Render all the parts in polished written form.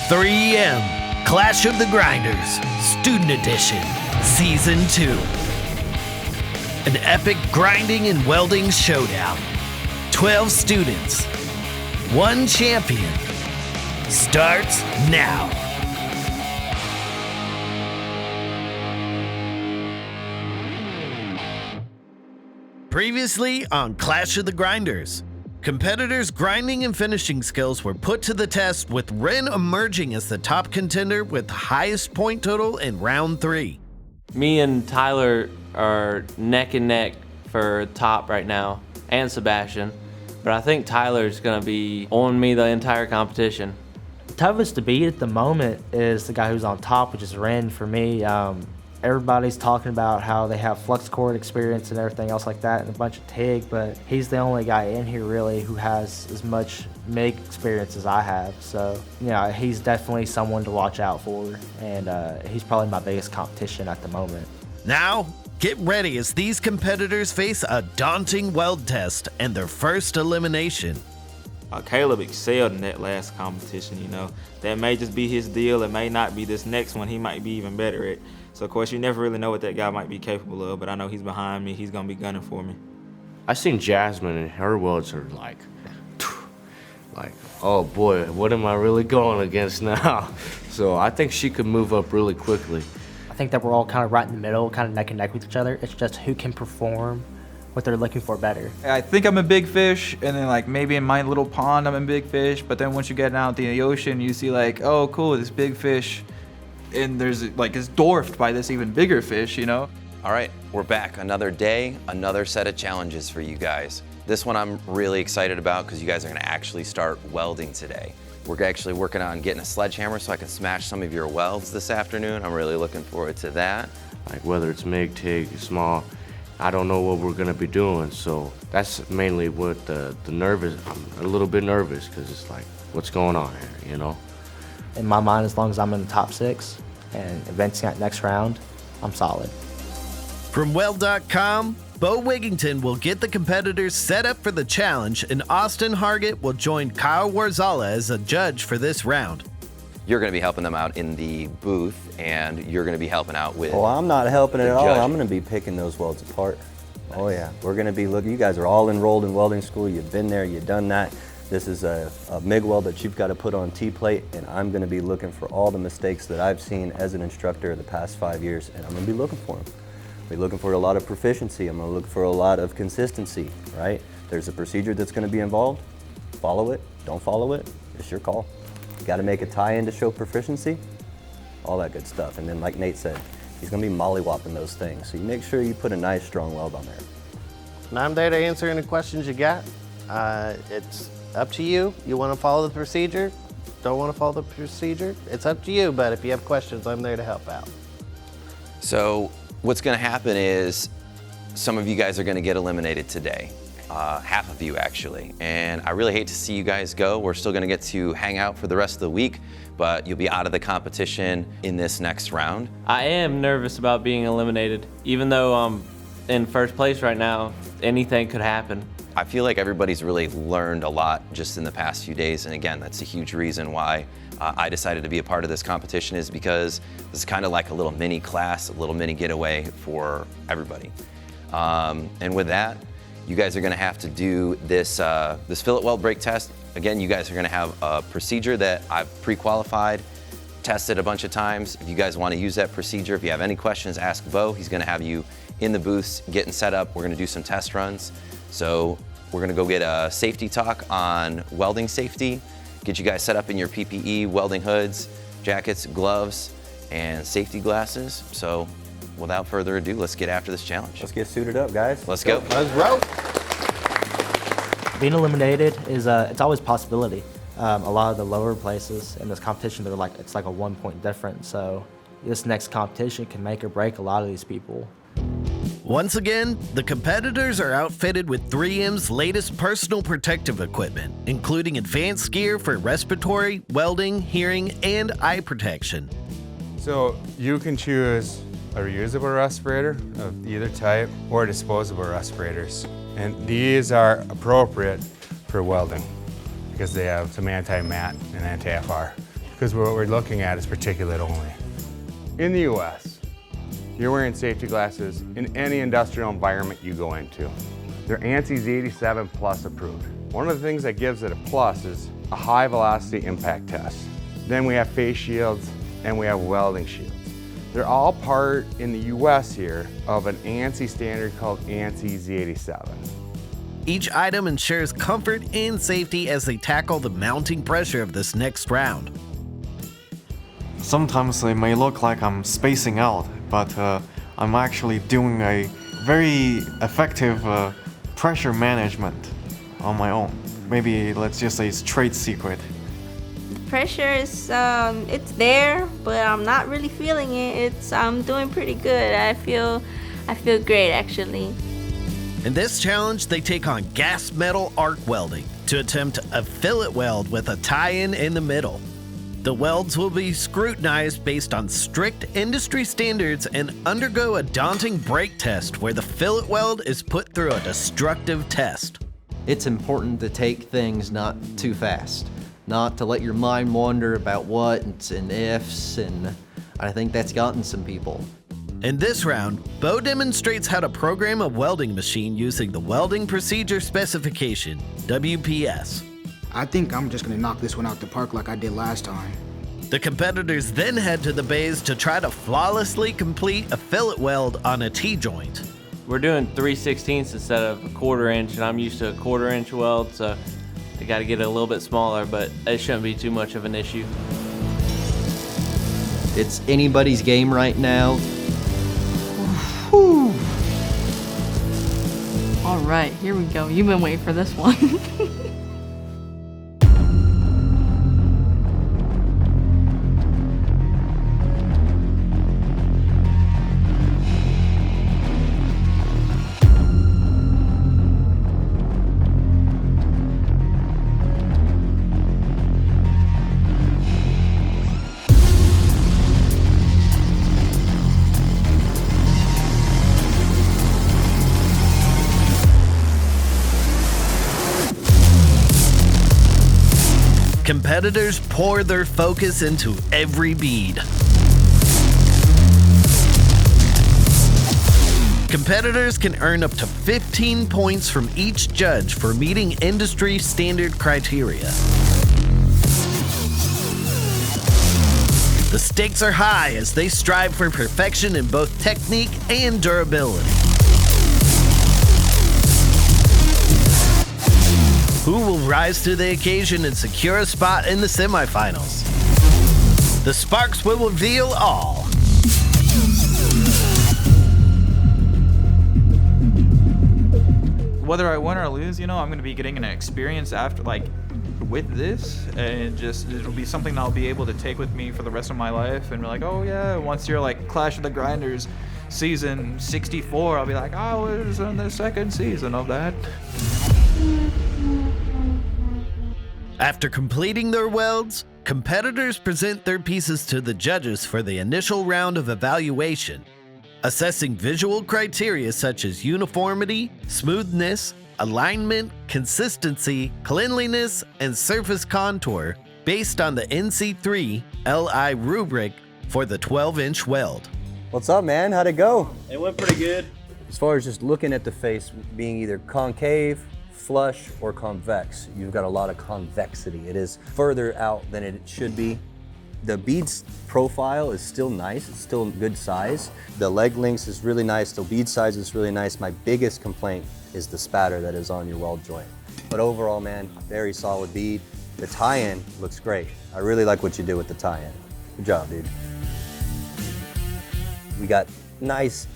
3M Clash of the Grinders Student Edition Season 2. An epic grinding and welding showdown. 12 students, 1 champion. Starts now. Previously on Clash of the Grinders, competitors' grinding and finishing skills were put to the test, with Ren emerging as the top contender with the highest point total in round 3. Me and Tyler are neck and neck for top right now, and Sebastian, but I think Tyler's gonna be on me the entire competition. Toughest to beat at the moment is the guy who's on top, which is Ren for me. Everybody's talking about how they have flux cord experience and everything else like that and a bunch of TIG, but he's the only guy in here really who has as much MIG experience as I have. So, yeah, he's definitely someone to watch out for, and he's probably my biggest competition at the moment. Now, get ready as these competitors face a daunting weld test and their first elimination. Caleb excelled in that last competition, you know. That may just be his deal. It may not be this next one. He might be even better at. So, of course, you never really know what that guy might be capable of, but I know he's behind me. He's going to be gunning for me. I seen Jasmine, and her welds are like, oh boy, what am I really going against now? So I think she could move up really quickly. I think that we're all kind of right in the middle, kind of neck and neck with each other. It's just who can perform what they're looking for better. I think I'm a big fish, and then like maybe in my little pond I'm a big fish, but then once you get out in the ocean, you see like, oh cool, this big fish, and there's like it's dwarfed by this even bigger fish, you know? All right, we're back. Another day, another set of challenges for you guys. This one I'm really excited about because you guys are gonna actually start welding today. We're actually working on getting a sledgehammer so I can smash some of your welds this afternoon. I'm really looking forward to that. Like whether it's MIG, TIG, small, I don't know what we're gonna be doing, so that's mainly what the nervous. I'm a little bit nervous because it's like, what's going on here, you know? In my mind, as long as I'm in the top 6 and advancing that next round, I'm solid. From Weld.com, Bo Wigington will get the competitors set up for the challenge, and Austin Hargett will join Kyle Warzala as a judge for this round. You're gonna be helping them out in the booth, and you're gonna be helping out with. Well, I'm not helping at all. judge. I'm going to be picking those welds apart. Oh yeah, we're going to be looking. You guys are all enrolled in welding school. You've been there. You've done that. This is a MIG weld that you've got to put on T-plate, and I'm going to be looking for all the mistakes that I've seen as an instructor the past 5 years, and I'm going to be looking for them. I'll be looking for a lot of proficiency. I'm going to look for a lot of consistency, right? There's a procedure that's going to be involved. Follow it. Don't follow it. It's your call. You got to make a tie-in to show proficiency. All that good stuff. And then, like Nate said, he's going to be mollywopping those things. So you make sure you put a nice, strong weld on there. And I'm there to answer any questions you got. It's up to you. You want to follow the procedure? Don't want to follow the procedure? It's up to you, but if you have questions, I'm there to help out. So what's gonna happen is some of you guys are gonna get eliminated today. Half of you actually. And I really hate to see you guys go. We're still gonna get to hang out for the rest of the week, but you'll be out of the competition in this next round. I am nervous about being eliminated. Even though I'm in first place right now, anything could happen. I feel like everybody's really learned a lot just in the past few days, and again, that's a huge reason why I decided to be a part of this competition, is because this is kind of like a little mini class, a little mini getaway for everybody. And with that, you guys are gonna have to do this fillet weld break test. Again, you guys are gonna have a procedure that I've pre-qualified, tested a bunch of times. If you guys wanna use that procedure, if you have any questions, ask Bo. He's gonna have you in the booths getting set up. We're gonna do some test runs. So we're gonna go get a safety talk on welding safety, get you guys set up in your PPE, welding hoods, jackets, gloves, and safety glasses. So without further ado, let's get after this challenge. Let's get suited up, guys. Let's go. Let's roll. Being eliminated is it's always a possibility. A lot of the lower places in this competition, it's like a 1 point difference. So this next competition can make or break a lot of these people. Once again, the competitors are outfitted with 3M's latest personal protective equipment, including advanced gear for respiratory, welding, hearing, and eye protection. So you can choose a reusable respirator of either type or disposable respirators. And these are appropriate for welding because they have some anti-mat and anti-FR. because what we're looking at is particulate only. In the US, you're wearing safety glasses in any industrial environment you go into. They're ANSI 87 Plus approved. One of the things that gives it a plus is a high velocity impact test. Then we have face shields and we have welding shields. They're all part in the US here of an ANSI standard called ANSI Z87. Each item ensures comfort and safety as they tackle the mounting pressure of this next round. Sometimes it may look like I'm spacing out, but I'm actually doing a very effective pressure management on my own. Maybe let's just say it's trade secret. Pressure is it's there, but I'm not really feeling it. I'm doing pretty good. I feel great actually. In this challenge, they take on gas metal arc welding to attempt a fillet weld with a tie-in in the middle. The welds will be scrutinized based on strict industry standards and undergo a daunting brake test where the fillet weld is put through a destructive test. It's important to take things not too fast, not to let your mind wander about what's and ifs, and I think that's gotten some people. In this round, Bo demonstrates how to program a welding machine using the Welding Procedure Specification, WPS. I think I'm just gonna knock this one out the park like I did last time. The competitors then head to the bays to try to flawlessly complete a fillet weld on a T-joint. We're doing 3/16 instead of a 1/4 inch, and I'm used to a 1/4 inch weld, so I got to get it a little bit smaller, but it shouldn't be too much of an issue. It's anybody's game right now. Whew. All right, here we go. You've been waiting for this one. Competitors pour their focus into every bead. Competitors can earn up to 15 points from each judge for meeting industry standard criteria. The stakes are high as they strive for perfection in both technique and durability. Who will rise to the occasion and secure a spot in the semifinals? The sparks will reveal all. Whether I win or lose, you know, I'm gonna be getting an experience after, like, with this, and just it'll be something I'll be able to take with me for the rest of my life, and be like, oh yeah, once you're like Clash of the Grinders season 64, I'll be like, I was in the second season of that. After completing their welds, competitors present their pieces to the judges for the initial round of evaluation, assessing visual criteria such as uniformity, smoothness, alignment, consistency, cleanliness, and surface contour based on the NC3 LI rubric for the 12-inch weld. What's up, man? How'd it go? It went pretty good. As far as just looking at the face being either concave, flush, or convex, you've got a lot of convexity. It is further out than it should be. The beads profile is still nice. It's still good size. The leg length is really nice. The bead size is really nice. My biggest complaint is the spatter that is on your weld joint. But overall, man, very solid bead. The tie-in looks great. I really like what you did with the tie-in. Good job, dude. We got nice,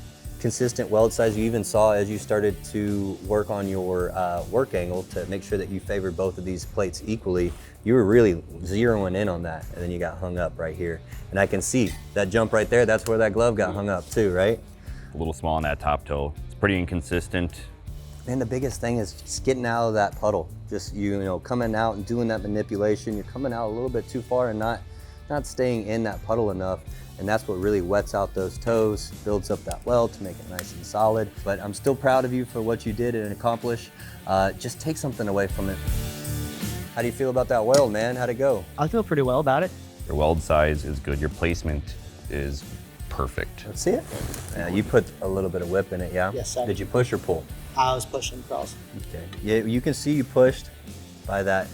consistent weld size. You even saw as you started to work on your work angle to make sure that you favored both of these plates equally, you were really zeroing in on that, and then you got hung up right here. And I can see that jump right there, that's where that glove got hung up too, right? A little small on that top toe. It's pretty inconsistent. And the biggest thing is just getting out of that puddle. Just, you know, coming out and doing that manipulation. You're coming out a little bit too far and not staying in that puddle enough. And that's what really wets out those toes, builds up that weld to make it nice and solid. But I'm still proud of you for what you did and accomplished. Just take something away from it. How do you feel about that weld, man? How'd it go? I feel pretty well about it. Your weld size is good. Your placement is perfect. Let's see it. You put a little bit of whip in it, yeah? Yes, sir. Did you push or pull? I was pushing across. Okay. Yeah, you can see you pushed by that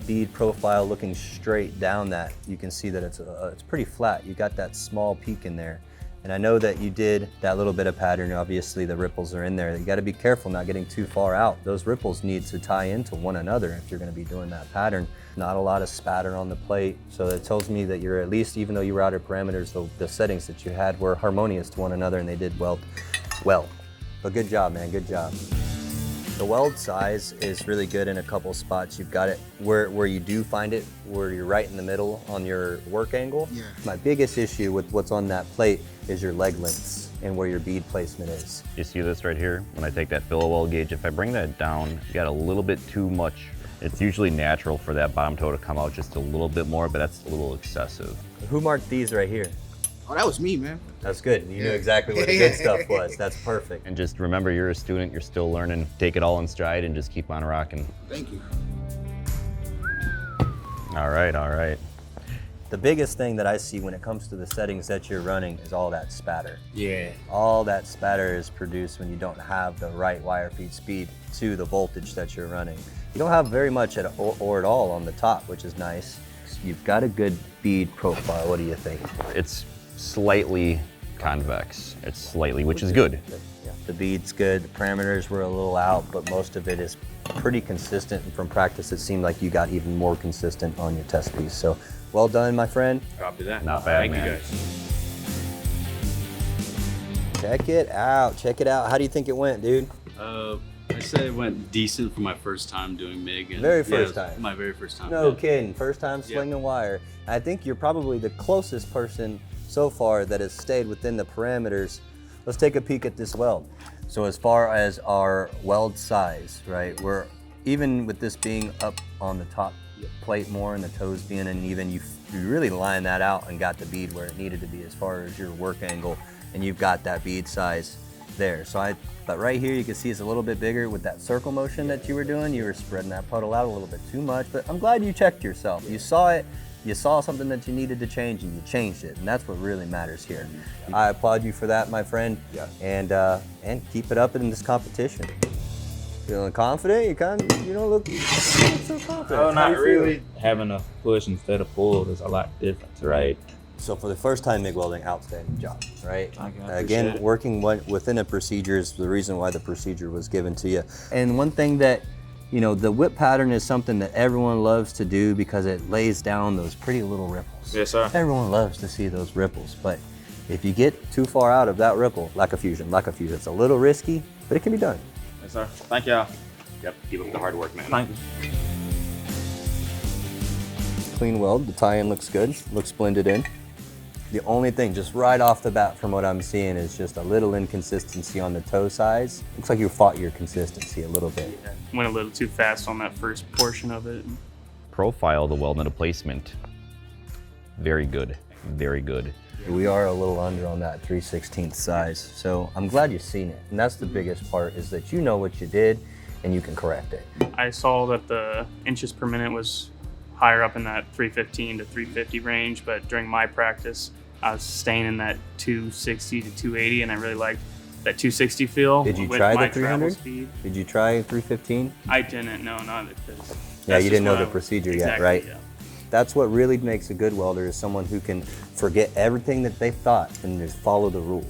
bead profile looking straight down that. You can see that it's pretty flat. You got that small peak in there. And I know that you did that little bit of pattern. Obviously the ripples are in there. You got to be careful not getting too far out. Those ripples need to tie into one another if you're going to be doing that pattern. Not a lot of spatter on the plate. So it tells me that you're at least, even though you were out of parameters, the settings that you had were harmonious to one another and they did weld well. But good job, man, good job. The weld size is really good in a couple spots. You've got it where you do find it, where you're right in the middle on your work angle. Yeah. My biggest issue with what's on that plate is your leg lengths and where your bead placement is. You see this right here? When I take that filler weld gauge, if I bring that down, you got a little bit too much. It's usually natural for that bottom toe to come out just a little bit more, but that's a little excessive. Who marked these right here? Oh, that was me, man. That's good. You knew exactly what the good stuff was. That's perfect. And just remember, you're a student, you're still learning. Take it all in stride and just keep on rocking. Thank you. All right, all right. The biggest thing that I see when it comes to the settings that you're running is all that spatter. Yeah. All that spatter is produced when you don't have the right wire feed speed to the voltage that you're running. You don't have very much or at all on the top, which is nice. You've got a good bead profile. What do you think? It's slightly convex. It's slightly, which is good. Yeah, the bead's good. The parameters were a little out, but most of it is pretty consistent. And from practice, it seemed like you got even more consistent on your test piece. So well done, my friend. Copy that. Not bad, man. Thank you, guys. Check it out. Check it out. How do you think it went, dude? I say it went decent for my first time doing MIG. And Very first time? My very first time. No yeah. kidding. First time slinging wire. I think you're probably the closest person so far that has stayed within the parameters. Let's take a peek at this weld. So as far as our weld size, right, we're even with this being up on the top plate more and the toes being uneven, you really lined that out and got the bead where it needed to be as far as your work angle, and you've got that bead size there. But right here you can see it's a little bit bigger with that circle motion that you were doing. You were spreading that puddle out a little bit too much, but I'm glad you checked yourself. You saw it, you saw something that you needed to change and you changed it, and that's what really matters here. I applaud you for that, my friend, and keep it up in this competition. Feeling confident? You don't look so confident. Oh, not really. Having a push instead of pull is a lot different, right? So for the first time MIG welding, outstanding job, right? Okay, Again, working within a procedure is the reason why the procedure was given to you. And one thing that, you know, the whip pattern is something that everyone loves to do because it lays down those pretty little ripples. Yes, sir. Everyone loves to see those ripples, but if you get too far out of that ripple, lack of fusion, it's a little risky, but it can be done. Yes, sir. Thank y'all. Yep, keep up the hard work, man. Thank you. Clean weld, the tie-in looks good, looks blended in. The only thing, just right off the bat from what I'm seeing, is just a little inconsistency on the toe size. Looks like you fought your consistency a little bit. Went a little too fast on that first portion of it. Profile, the weld and placement, very good, very good. We are a little under on that 3/16 size, so I'm glad you've seen it. And that's the biggest part, is that you know what you did and you can correct it. I saw that the inches per minute was higher up in that 315 to 350 range, but during my practice, I was staying in that 260 to 280, and I really liked that 260 feel. Did you with try my the 300? travel speed. Did you try 315? I didn't, no, not because. Yeah, you didn't know the procedure yet, right? Yeah. That's what really makes a good welder, is someone who can forget everything that they thought and just follow the rules.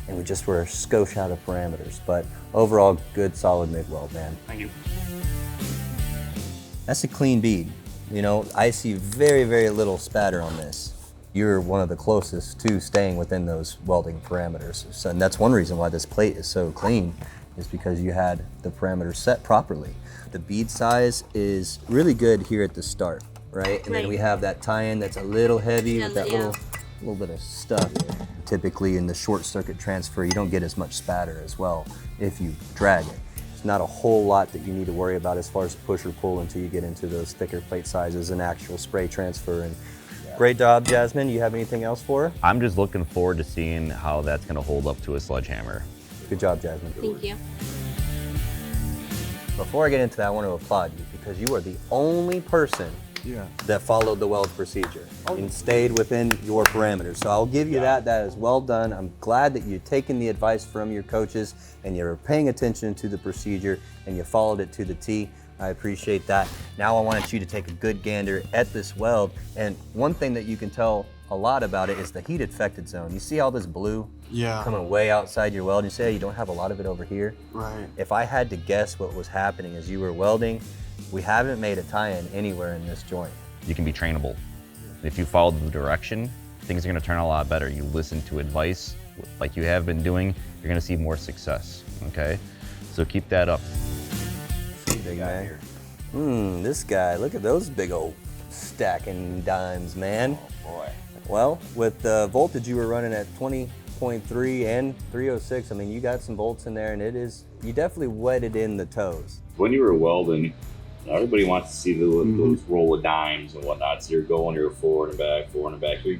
And we just were a skosh out of parameters, but overall, good, solid MIG weld, man. Thank you. That's a clean bead. You know, I see very, very little spatter on this. You're one of the closest to staying within those welding parameters. So, and that's one reason why this plate is so clean, is because you had the parameters set properly. The bead size is really good here at the start, right? And then we have that tie-in that's a little heavy with that little bit of stuff. Typically in the short circuit transfer, you don't get as much spatter as well if you drag it. It's not a whole lot that you need to worry about as far as push or pull until you get into those thicker plate sizes and actual spray transfer. And great job, Jasmine. You have anything else for her? I'm just looking forward to seeing how that's going to hold up to a sledgehammer. Good job, Jasmine. Thank you. Before I get into that, I want to applaud you because you are the only person that followed the weld procedure and stayed within your parameters. So I'll give you that. That is well done. I'm glad that you're taking the advice from your coaches and you're paying attention to the procedure and you followed it to the T. I appreciate that. Now I want you to take a good gander at this weld. And one thing that you can tell a lot about it is the heat affected zone. You see all this blue coming way outside your weld? You say you don't have a lot of it over here. Right. If I had to guess what was happening as you were welding, we haven't made a tie-in anywhere in this joint. You can be trainable. If you follow the direction, things are gonna turn out a lot better. You listen to advice like you have been doing, you're gonna see more success, okay? So keep that up. Big man. This guy, look at those big old stacking dimes, man. Oh boy. Well, with the voltage you were running at 20.3 and 306, I mean, you got some volts in there and you definitely wetted in the toes. When you were welding, everybody wants to see those roll of dimes and whatnot. So you're forward and back. You're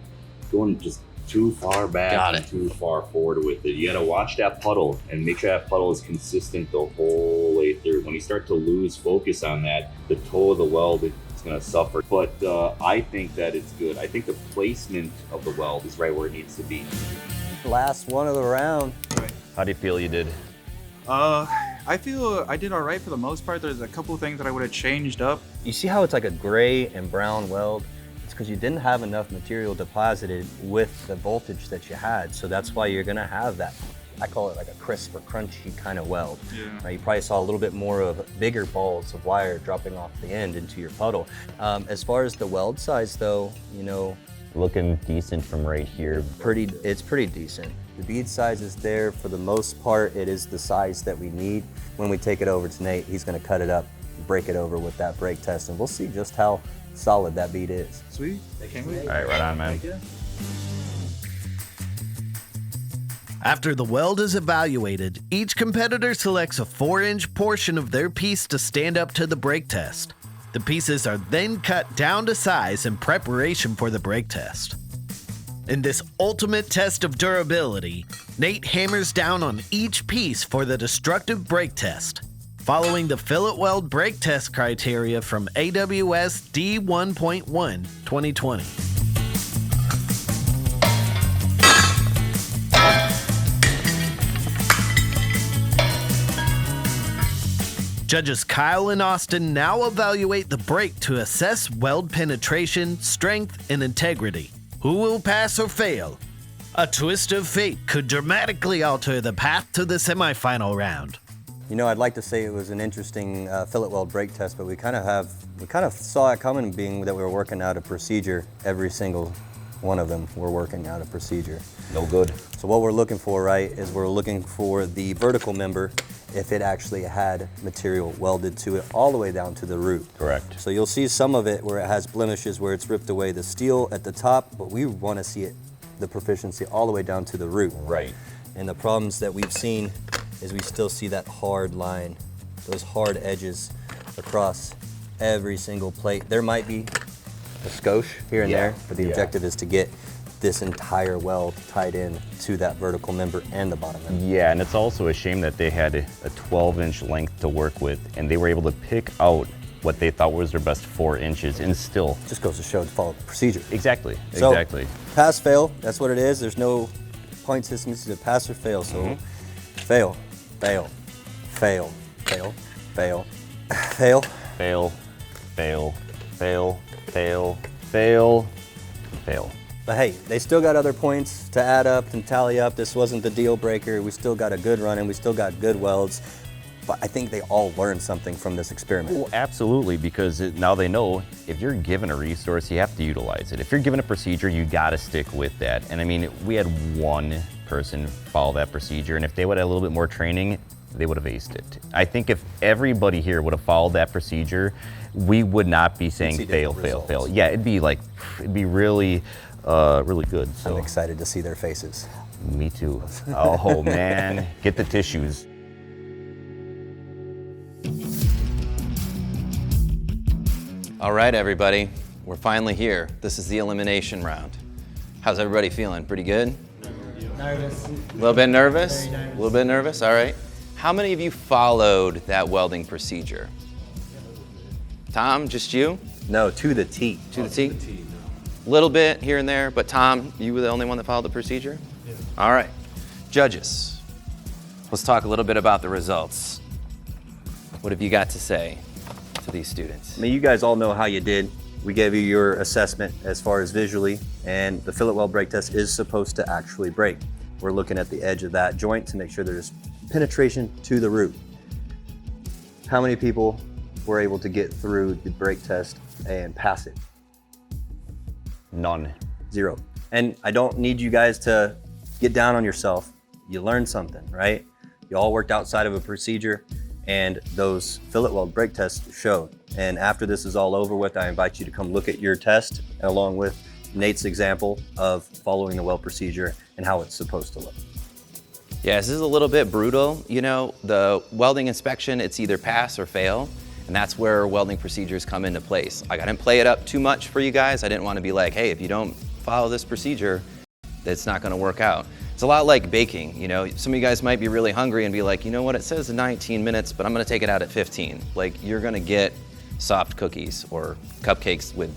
going just too far back and too far forward with it. You gotta watch that puddle and make sure that puddle is consistent the whole way through. When you start to lose focus on that, the toe of the weld is gonna suffer. But I think that it's good. I think the placement of the weld is right where it needs to be. Last one of the round. How do you feel you did? I feel I did all right for the most part. There's a couple things that I would have changed up. You see how it's like a gray and brown weld? It's because you didn't have enough material deposited with the voltage that you had. So that's why you're gonna have that, I call it like a crisp or crunchy kind of weld. Right? You probably saw a little bit more of bigger balls of wire dropping off the end into your puddle. As far as the weld size though, you know, Looking decent from right here. It's pretty decent. The bead size is there. For the most part, it is the size that we need. When we take it over to Nate, he's gonna cut it up, break it over with that brake test, and we'll see just how solid that bead is. Sweet, can't wait. All right, right on, man. After the weld is evaluated, each competitor selects a 4-inch portion of their piece to stand up to the brake test. The pieces are then cut down to size in preparation for the brake test. In this ultimate test of durability, Nate hammers down on each piece for the destructive brake test, following the fillet weld brake test criteria from AWS D1.1 2020. Judges Kyle and Austin now evaluate the brake to assess weld penetration, strength, and integrity. Who will pass or fail? A twist of fate could dramatically alter the path to the semifinal round. You know, I'd like to say it was an interesting fillet weld brake test, but we kind of saw it coming, being that we were working out a procedure. Every single one of them were working out a procedure. No good. So what we're looking for, right, is we're looking for the vertical member if it actually had material welded to it all the way down to the root. Correct. So you'll see some of it where it has blemishes, where it's ripped away the steel at the top, but we want to see it, the proficiency all the way down to the root. Right. And the problems that we've seen is we still see that hard line, those hard edges across every single plate. There might be a skosh here and there, but the objective is to get this entire weld tied in to that vertical member and the bottom member. Yeah, and it's also a shame that they had a 12-inch length to work with, and they were able to pick out what they thought was their best 4 inches, and still. Just goes to show to follow the procedure. Exactly, So, exactly. Pass, fail, that's what it is. There's no point system, it's either pass or fail. So fail, fail, fail, fail, fail, fail, fail, fail, fail, fail, fail, fail. But hey, they still got other points to add up and tally up. This wasn't the deal breaker. We still got a good run and we still got good welds. But I think they all learned something from this experiment. Well, absolutely, because now they know if you're given a resource, you have to utilize it. If you're given a procedure, you got to stick with that. And I mean, we had one person follow that procedure, and if they would have a little bit more training, they would have aced it. I think if everybody here would have followed that procedure, we would not be saying fail, fail, fail. Yeah, it'd be really, really good. So. I'm excited to see their faces. Me too. Oh man, get the tissues. All right, everybody, we're finally here. This is the elimination round. How's everybody feeling? Pretty good? Nervous. A little bit nervous? A little bit nervous, all right. How many of you followed that welding procedure? Tom, just you? No, to the T. To the T? Little bit here and there, but Tom, you were the only one that followed the procedure? Yeah. All right. Judges, let's talk a little bit about the results. What have you got to say to these students? I mean, you guys all know how you did. We gave you your assessment as far as visually, and the fillet weld brake test is supposed to actually break. We're looking at the edge of that joint to make sure there's penetration to the root. How many people were able to get through the brake test and pass it? None. 0. And I don't need you guys to get down on yourself. You learned something, right? You all worked outside of a procedure, and those fillet weld brake tests showed. And after this is all over with, I invite you to come look at your test along with Nate's example of following the weld procedure and how it's supposed to look. Yeah, this is a little bit brutal. You know, the welding inspection, it's either pass or fail, and that's where welding procedures come into place. Like, I didn't play it up too much for you guys. I didn't want to be like, hey, if you don't follow this procedure, it's not going to work out. It's a lot like baking. You know, some of you guys might be really hungry and be like, you know what, it says 19 minutes, but I'm going to take it out at 15. Like, you're going to get soft cookies or cupcakes with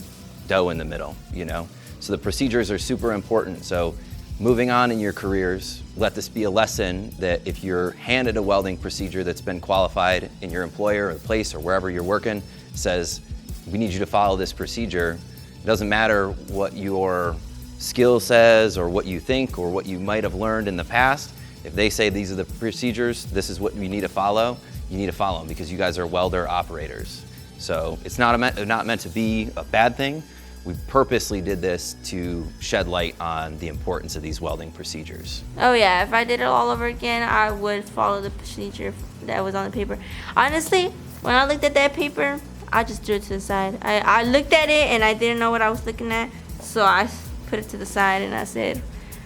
dough in the middle, you know? So the procedures are super important. So moving on in your careers, let this be a lesson that if you're handed a welding procedure that's been qualified in your employer or the place or wherever you're working, says, we need you to follow this procedure. It doesn't matter what your skill says or what you think or what you might have learned in the past. If they say these are the procedures, this is what you need to follow, you need to follow them because you guys are welder operators. So it's not meant to be a bad thing. We purposely did this to shed light on the importance of these welding procedures. Oh yeah, if I did it all over again, I would follow the procedure that was on the paper. Honestly, when I looked at that paper, I just threw it to the side. I looked at it and I didn't know what I was looking at, so I put it to the side and I said,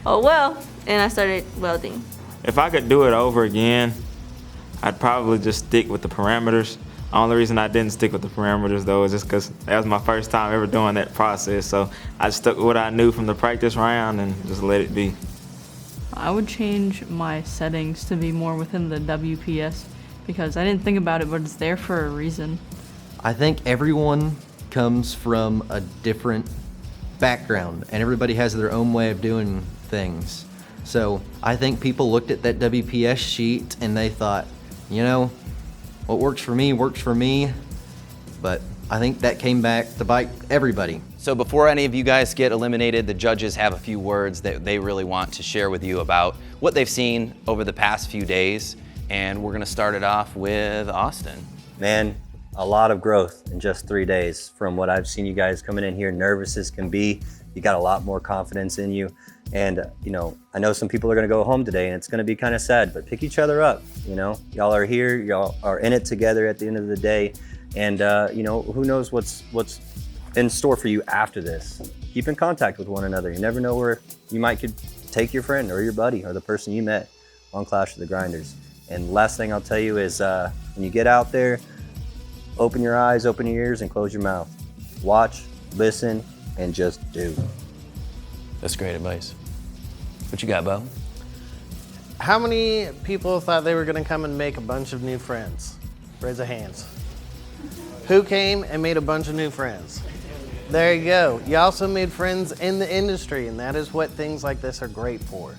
oh well, and I started welding. If I could do it over again, I'd probably just stick with the parameters. The only reason I didn't stick with the parameters though is just because that was my first time ever doing that process. So I stuck with what I knew from the practice round and just let it be. I would change my settings to be more within the WPS because I didn't think about it, but it's there for a reason. I think everyone comes from a different background and everybody has their own way of doing things. So I think people looked at that WPS sheet and they thought, you know, what works for me, but I think that came back to bite everybody. So before any of you guys get eliminated, the judges have a few words that they really want to share with you about what they've seen over the past few days. And we're gonna start it off with Austin. Man, a lot of growth in just 3 days from what I've seen you guys coming in here, nervous as can be. You got a lot more confidence in you. And, you know, I know some people are going to go home today and it's going to be kind of sad, but pick each other up. You know, y'all are here, y'all are in it together at the end of the day. And, you know, who knows what's in store for you after this. Keep in contact with one another. You never know where you could take your friend or your buddy or the person you met on Clash of the Grinders. And last thing I'll tell you is when you get out there, open your eyes, open your ears, and close your mouth. Watch, listen, and just do. That's great advice. What you got, Bo? How many people thought they were gonna come and make a bunch of new friends? Raise your hands. Who came and made a bunch of new friends? There you go. You also made friends in the industry, and that is what things like this are great for,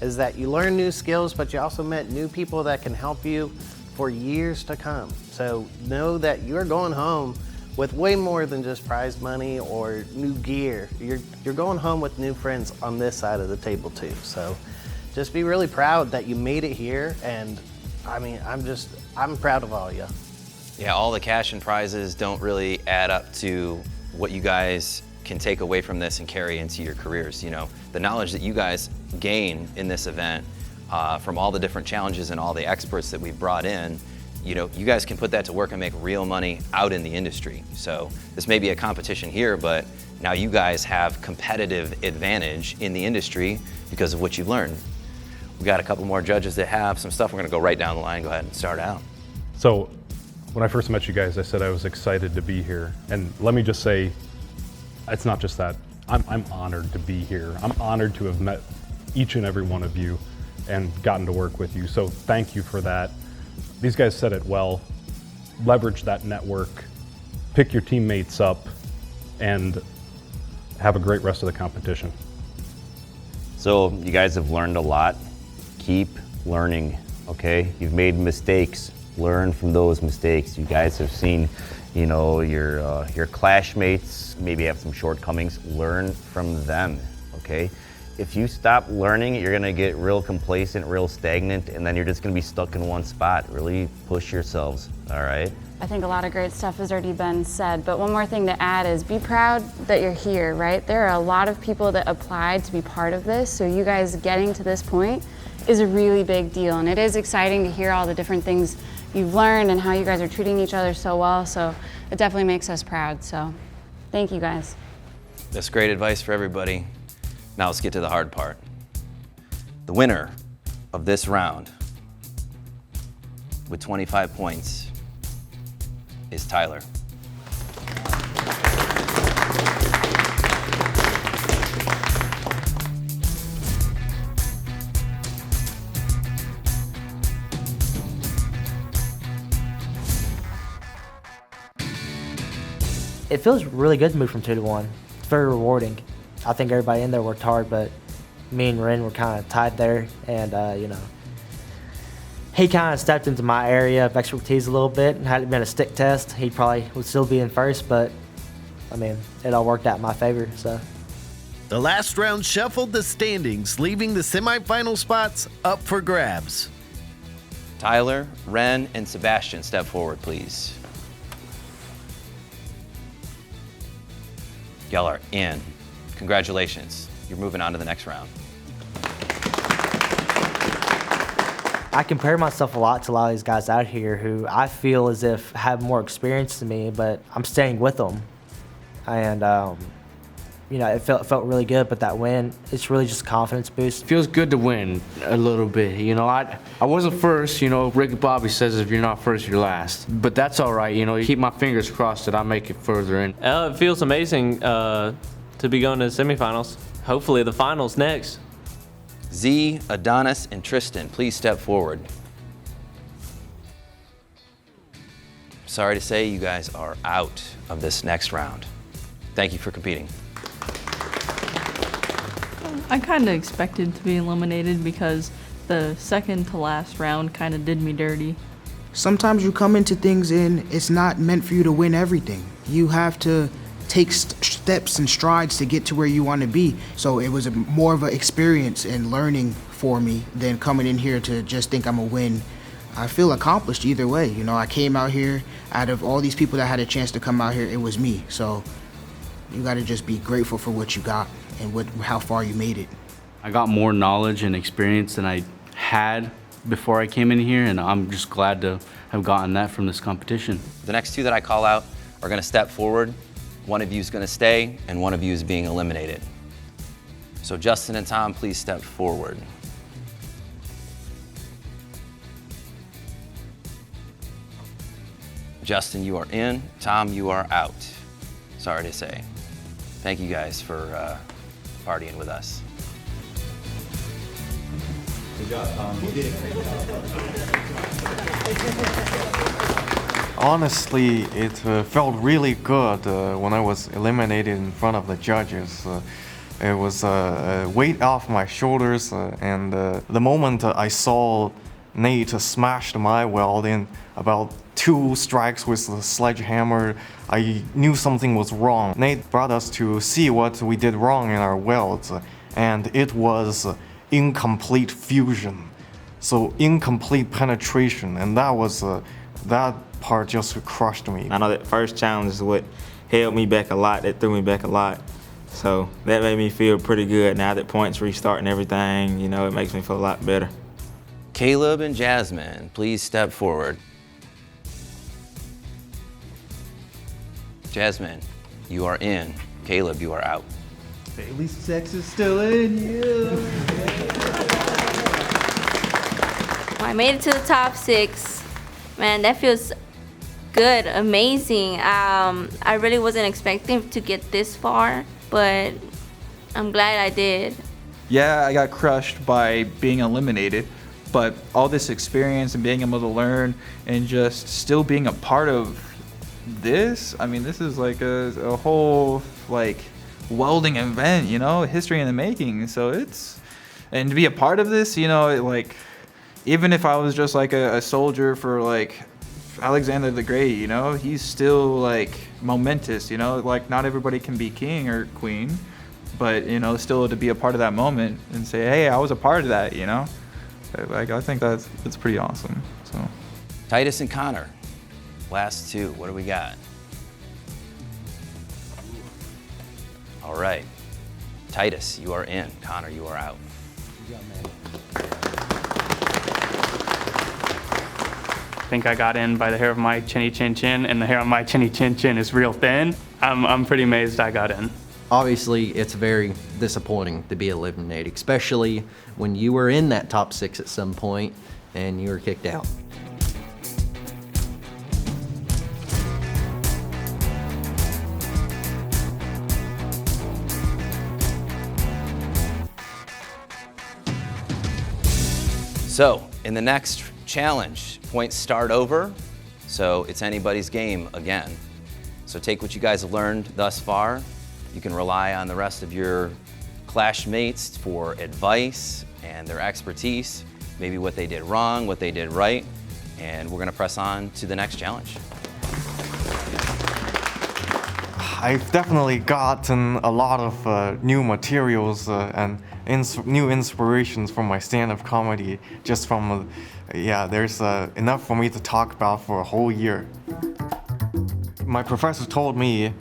is that you learn new skills, but you also met new people that can help you for years to come. So know that you're going home with way more than just prize money or new gear. You're going home with new friends on this side of the table too. So just be really proud that you made it here. And I mean, I'm proud of all of you. Yeah, all the cash and prizes don't really add up to what you guys can take away from this and carry into your careers. You know, the knowledge that you guys gain in this event from all the different challenges and all the experts that we've brought in, you know, you guys can put that to work and make real money out in the industry. So this may be a competition here, but now you guys have competitive advantage in the industry because of what you've learned. We got a couple more judges that have some stuff. We're gonna go right down the line. Go ahead and start out. So when I first met you guys, I said I was excited to be here. And let me just say, it's not just that. I'm honored to be here. I'm honored to have met each and every one of you and gotten to work with you. So thank you for that. These guys said it well. Leverage that network, pick your teammates up, and have a great rest of the competition. So you guys have learned a lot. Keep learning, okay? You've made mistakes. Learn from those mistakes. You guys have seen, you know, your classmates maybe have some shortcomings. Learn from them, okay? If you stop learning, you're gonna get real complacent, real stagnant, and then you're just gonna be stuck in one spot. Really push yourselves, all right? I think a lot of great stuff has already been said, but one more thing to add is be proud that you're here, right? There are a lot of people that applied to be part of this, so you guys getting to this point is a really big deal, and it is exciting to hear all the different things you've learned and how you guys are treating each other so well, so it definitely makes us proud, so thank you guys. That's great advice for everybody. Now let's get to the hard part. The winner of this round with 25 points is Tyler. It feels really good to move from 2 to 1. It's very rewarding. I think everybody in there worked hard, but me and Ren were kind of tied there, and you know, he kind of stepped into my area of expertise a little bit, and had it been a stick test, he probably would still be in first, but I mean, it all worked out in my favor, so. The last round shuffled the standings, leaving the semifinal spots up for grabs. Tyler, Ren, and Sebastian, step forward, please. Y'all are in. Congratulations. You're moving on to the next round. I compare myself a lot to a lot of these guys out here who I feel as if have more experience than me, but I'm staying with them. And, you know, it felt really good, but that win, it's really just a confidence boost. Feels good to win a little bit. You know, I wasn't first. You know, Ricky Bobby says if you're not first, you're last. But that's all right. You know, keep my fingers crossed that I make it further in. It feels amazing to be going to the semifinals. Hopefully the finals next. Z, Adonis, and Tristan, please step forward. Sorry to say you guys are out of this next round. Thank you for competing. I kind of expected to be eliminated because the second to last round kind of did me dirty. Sometimes you come into things and it's not meant for you to win everything. You have to take steps and strides to get to where you want to be. So it was more of an experience and learning for me than coming in here to just think I'm a win. I feel accomplished either way. You know, I came out here, out of all these people that had a chance to come out here, it was me. So you got to just be grateful for what you got and how far you made it. I got more knowledge and experience than I had before I came in here, and I'm just glad to have gotten that from this competition. The next two that I call out are going to step forward. One of you is going to stay, and one of you is being eliminated. So Justin and Tom, please step forward. Justin, you are in. Tom, you are out. Sorry to say. Thank you guys for partying with us. Good job, Tom. You did a great job. Honestly, it felt really good when I was eliminated in front of the judges. It was a weight off my shoulders, and the moment I saw Nate smashed my weld in about 2 strikes with the sledgehammer, I knew something was wrong. Nate brought us to see what we did wrong in our welds, and it was incomplete fusion. So incomplete penetration, and that part just crushed me. I know that first challenge is what held me back a lot, that threw me back a lot. So that made me feel pretty good. Now that points restart and everything, you know, it makes me feel a lot better. Caleb and Jasmine, please step forward. Jasmine, you are in. Caleb, you are out. Bailey's sex is still in you. I made it to the top 6. Man, that feels good, amazing. I really wasn't expecting to get this far, but I'm glad I did. Yeah, I got crushed by being eliminated, but all this experience and being able to learn and just still being a part of this, I mean, this is like a whole like welding event, you know, history in the making. So and to be a part of this, you know, like, even if I was just like a soldier for like Alexander the Great, you know, he's still like momentous, you know, like not everybody can be king or queen, but, you know, still to be a part of that moment and say, hey, I was a part of that, you know, like, I think that's pretty awesome. So Titus and Connor, last two, what do we got? All right, Titus, you are in. Connor, you are out. I think I got in by the hair of my chinny chin chin, and the hair on my chinny chin chin is real thin. I'm pretty amazed I got in. Obviously, it's very disappointing to be eliminated, especially when you were in that top 6 at some point and you were kicked out. So, in the next challenge, points start over, so it's anybody's game again. So take what you guys have learned thus far. You can rely on the rest of your classmates for advice and their expertise, maybe what they did wrong, what they did right, and we're gonna press on to the next challenge. I've definitely gotten a lot of new materials and new inspirations from my stand-up comedy just from, yeah, there's enough for me to talk about for a whole year. My professor told me,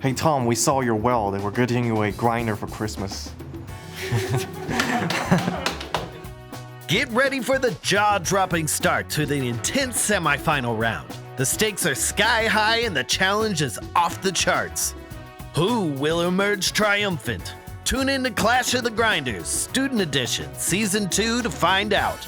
hey Tom, we saw your weld and we're getting you a grinder for Christmas. Get ready for the jaw-dropping start to the intense semifinal round. The stakes are sky high and the challenge is off the charts. Who will emerge triumphant? Tune in to Clash of the Grinders, Student Edition, Season 2 to find out.